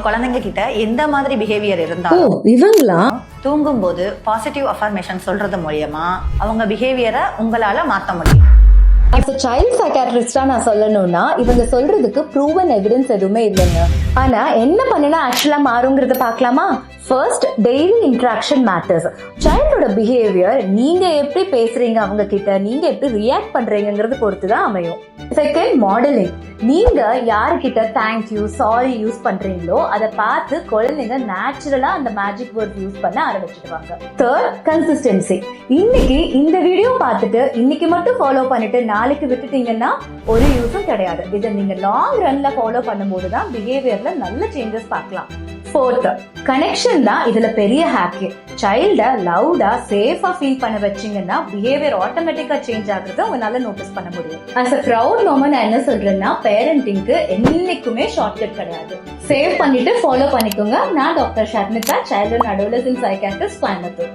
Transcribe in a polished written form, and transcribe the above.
குழந்தைங்க கிட்ட எந்த மாதிரி பிஹேவியர் இருந்தா இவங்களா தூங்கும் போது பாசிட்டிவ் அஃபர்மேஷன் சொல்றது மூலியமா அவங்க பிஹேவியரை உங்களால மாத்த முடியும். as a child psychiatrist நான் சொல்லணும்னா இவங்க சொல்றதுக்கு ப்ரூவன் எவிடன்ஸ் எதுவுமே இல்லைங்க. ஆனா என்ன பண்ணினா ஆக்சுவலா மாறுங்கிறத பார்க்கலாமா? First, daily interaction matters. சைல்டோட பிஹேவியர் நீங்க எப்படி பேசுறீங்க அவங்க கிட்ட, நீங்க எப்படி ரியாக்ட் பண்றீங்கிறது பொறுத்து தான் அமையும். Second, modelling. நீங்க யாருக்கிட்ட தேங்க்யூ சாரி யூஸ் பண்றீங்களோ அதை பார்த்து குழந்தைங்க நேச்சுரலா அந்த மேஜிக் வேர்ட் யூஸ் பண்ண ஆரம்பிச்சிடுவாங்க. Third, consistency. இன்னைக்கு இந்த வீடியோ பார்த்துட்டு இன்னைக்கு மட்டும் ஃபாலோ பண்ணிட்டு நாளைக்கு விட்டுட்டீங்கன்னா ஒரு யூஸும் கிடையாது. இதை நீங்க லாங் ரன்ல ஃபாலோ பண்ணும்போது தான் பிஹேவியர்ல நல்ல சேஞ்சஸ் பார்க்கலாம். ஃபோர்த், கனெக்ஷன் தான் இதுல பெரிய ஹேக்கே. சைல்ட லவுடா சேஃபா ஃபீல் பண்ண வச்சீங்கன்னா பிஹேவியர் ஆட்டோமேட்டிக்கா சேஞ்ச் ஆகுறத உங்களால நோட்டீஸ் பண்ண முடியும். as a proud mom நான் என்ன சொல்றேன்னா பேரண்டிங்க்கு என்னைக்குமே ஷார்ட்கட் கிடையாது. சேவ் பண்ணிட்டு ஃபாலோ பண்ணிக்கோங்க. நான் doctor Sharmita, child and adolescent psychiatrist, Coimbatore.